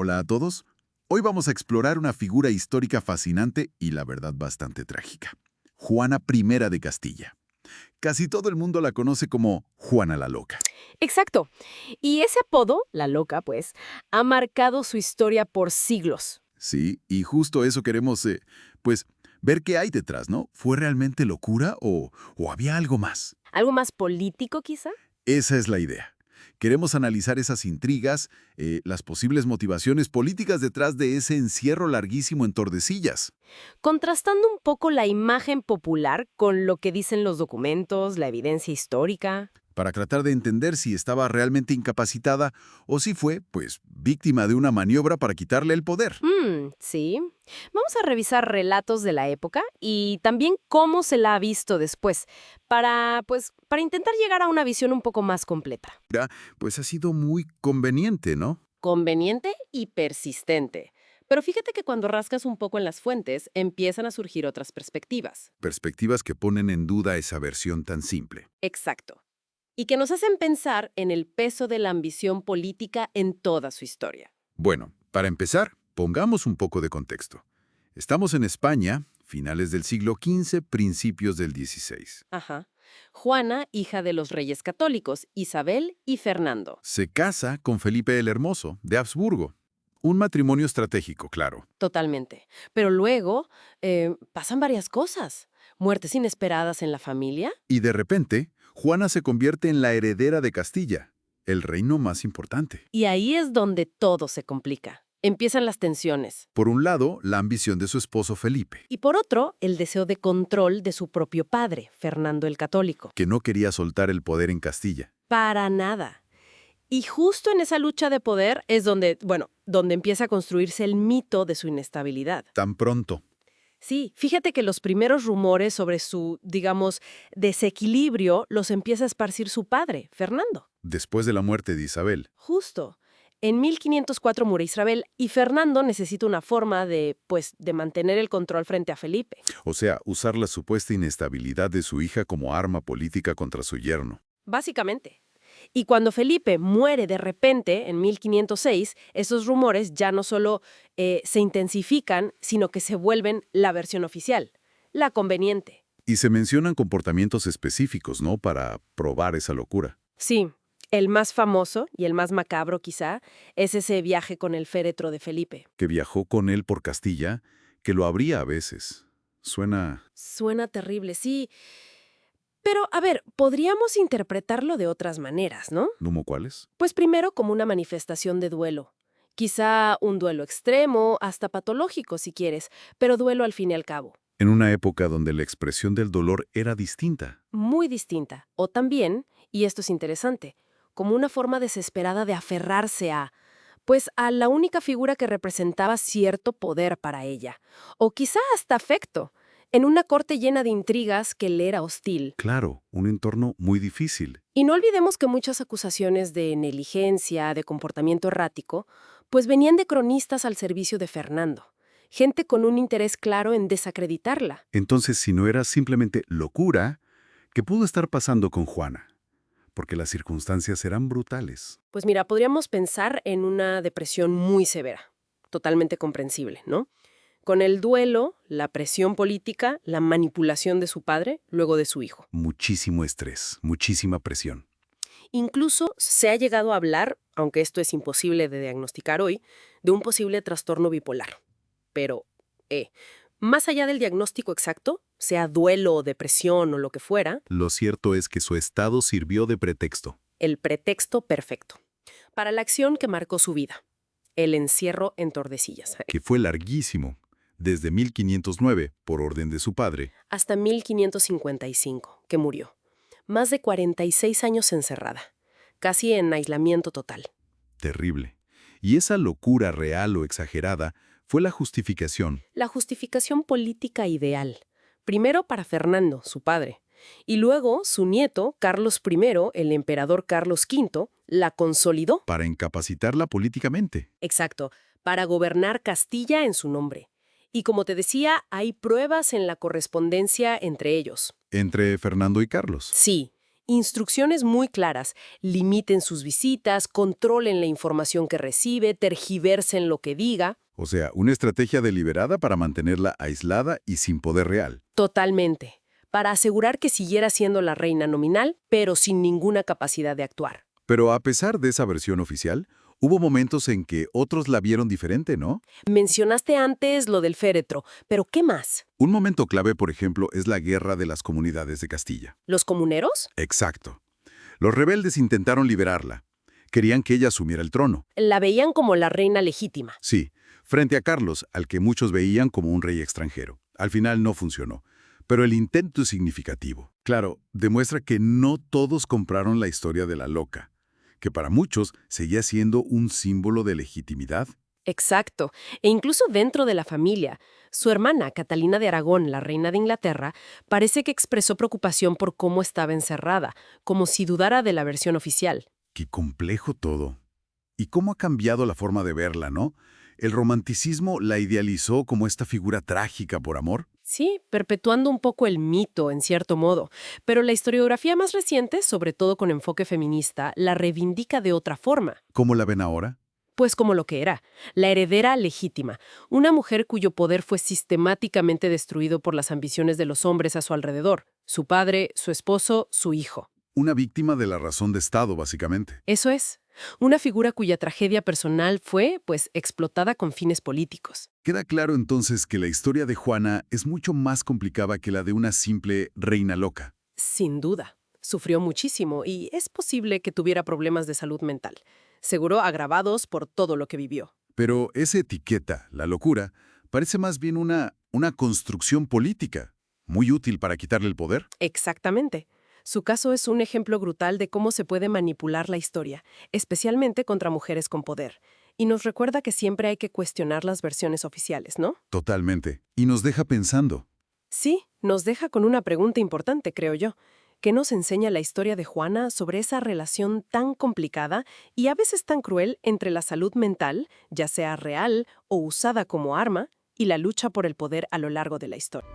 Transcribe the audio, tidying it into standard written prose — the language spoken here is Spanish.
Hola a todos. Hoy vamos a explorar una figura histórica fascinante y la verdad bastante trágica. Juana I de Castilla. Casi todo el mundo la conoce como Juana la Loca. Exacto. Y ese apodo, la loca, pues, ha marcado su historia por siglos. Sí, y justo eso queremos, pues, ver qué hay detrás, ¿no? ¿Fue realmente locura o había algo más? ¿Algo más político, quizá? Esa es la idea. Queremos analizar esas intrigas, las posibles motivaciones políticas detrás de ese encierro larguísimo en Tordesillas. Contrastando un poco la imagen popular con lo que dicen los documentos, la evidencia histórica. Para tratar de entender si estaba realmente incapacitada o si fue, pues, víctima de una maniobra para quitarle el poder. Sí. Vamos a revisar relatos de la época y también cómo se la ha visto después, para intentar llegar a una visión un poco más completa. Pues ha sido muy conveniente, ¿no? Conveniente y persistente. Pero fíjate que cuando rascas un poco en las fuentes, empiezan a surgir otras perspectivas. Perspectivas que ponen en duda esa versión tan simple. Exacto. Y que nos hacen pensar en el peso de la ambición política en toda su historia. Bueno, para empezar, pongamos un poco de contexto. Estamos en España, finales del siglo XV, principios del XVI. Ajá. Juana, hija de los reyes católicos, Isabel y Fernando. Se casa con Felipe el Hermoso, de Habsburgo. Un matrimonio estratégico, claro. Totalmente. Pero luego pasan varias cosas. Muertes inesperadas en la familia. Y de repente, Juana se convierte en la heredera de Castilla, el reino más importante. Y ahí es donde todo se complica. Empiezan las tensiones. Por un lado, la ambición de su esposo Felipe, Y por otro, el deseo de control de su propio padre, Fernando el Católico. que no quería soltar el poder en Castilla. Para nada. Y justo en esa lucha de poder es donde empieza a construirse el mito de su inestabilidad. Tan pronto, Sí, fíjate que los primeros rumores sobre su, digamos, desequilibrio los empieza a esparcir su padre, Fernando. después de la muerte de Isabel. Justo. En 1504 muere Isabel y Fernando necesita una forma de mantener el control frente a Felipe. O sea, usar la supuesta inestabilidad de su hija como arma política contra su yerno. Básicamente. Y cuando Felipe muere de repente, en 1506, esos rumores ya no solo se intensifican, sino que se vuelven la versión oficial, la conveniente. Y se mencionan comportamientos específicos, ¿no? Para probar esa locura. Sí, el más famoso y el más macabro quizá es ese viaje con el féretro de Felipe. Que viajó con él por Castilla, que lo abría a veces. Suena... Suena terrible, sí. Pero, a ver, podríamos interpretarlo de otras maneras, ¿no? ¿Numo cuáles? Pues primero como una manifestación de duelo. Quizá un duelo extremo, hasta patológico si quieres, pero duelo al fin y al cabo. En una época donde la expresión del dolor era distinta. Muy distinta. O también, y esto es interesante, como una forma desesperada de aferrarse pues a la única figura que representaba cierto poder para ella. O quizá hasta afecto, en una corte llena de intrigas que le era hostil. Claro, un entorno muy difícil. Y no olvidemos que muchas acusaciones de negligencia, de comportamiento errático, pues venían de cronistas al servicio de Fernando. Gente con un interés claro en desacreditarla. Entonces, si no era simplemente locura, ¿qué pudo estar pasando con Juana? Porque las circunstancias eran brutales. Pues mira, podríamos pensar en una depresión muy severa, totalmente comprensible, ¿no? Con el duelo, la presión política, la manipulación de su padre, luego de su hijo. Muchísimo estrés, muchísima presión. Incluso se ha llegado a hablar, aunque esto es imposible de diagnosticar hoy, de un posible trastorno bipolar. Pero, más allá del diagnóstico exacto, sea duelo o depresión o lo que fuera, Lo cierto es que su estado sirvió de pretexto. el pretexto perfecto para la acción que marcó su vida, el encierro en Tordesillas, Que fue larguísimo, desde 1509, por orden de su padre. hasta 1555, que murió. Más de 46 años encerrada, casi en aislamiento total. Terrible. Y esa locura real o exagerada fue la justificación. La justificación política ideal, primero para Fernando, su padre, y luego su nieto, Carlos I, el emperador Carlos V, la consolidó. Para incapacitarla políticamente. Exacto, para gobernar Castilla en su nombre. Y como te decía, hay pruebas en la correspondencia entre ellos. Entre Fernando y Carlos. Sí, Instrucciones muy claras: limiten sus visitas, controlen la información que recibe, tergiversen lo que diga. O sea, una estrategia deliberada para mantenerla aislada y sin poder real. Totalmente. Para asegurar que siguiera siendo la reina nominal, pero sin ninguna capacidad de actuar. Pero a pesar de esa versión oficial, hubo momentos en que otros la vieron diferente, ¿no? Mencionaste antes lo del féretro, pero ¿qué más? Un momento clave, por ejemplo, es la guerra de las comunidades de Castilla. ¿Los comuneros? Exacto. Los rebeldes intentaron liberarla. Querían que ella asumiera el trono. La veían como la reina legítima. Sí, frente a Carlos, al que muchos veían como un rey extranjero. Al final no funcionó. Pero el intento es significativo. Claro, demuestra que no todos compraron la historia de la loca, que para muchos seguía siendo un símbolo de legitimidad. Exacto. E incluso dentro de la familia, su hermana, Catalina de Aragón, la reina de Inglaterra, parece que expresó preocupación por cómo estaba encerrada, como si dudara de la versión oficial. Qué complejo todo. ¿Y cómo ha cambiado la forma de verla, no? El romanticismo la idealizó como esta figura trágica por amor. Sí, perpetuando un poco el mito, en cierto modo. Pero la historiografía más reciente, sobre todo con enfoque feminista, la reivindica de otra forma. ¿Cómo la ven ahora? Pues como lo que era, la heredera legítima, una mujer cuyo poder fue sistemáticamente destruido por las ambiciones de los hombres a su alrededor, su padre, su esposo, su hijo. Una víctima de la razón de Estado, básicamente. Eso es, una figura cuya tragedia personal fue, pues, explotada con fines políticos. Queda claro entonces que la historia de Juana es mucho más complicada que la de una simple reina loca. Sin duda, sufrió muchísimo y es posible que tuviera problemas de salud mental, seguro agravados por todo lo que vivió. Pero esa etiqueta, la locura, parece más bien una construcción política, muy útil para quitarle el poder. Exactamente. Su caso es un ejemplo brutal de cómo se puede manipular la historia, especialmente contra mujeres con poder. Y nos recuerda que siempre hay que cuestionar las versiones oficiales, ¿no? Totalmente. Y nos deja pensando. Sí, nos deja con una pregunta importante, creo yo. ¿Qué nos enseña la historia de Juana sobre esa relación tan complicada y a veces tan cruel entre la salud mental, ya sea real o usada como arma, y la lucha por el poder a lo largo de la historia?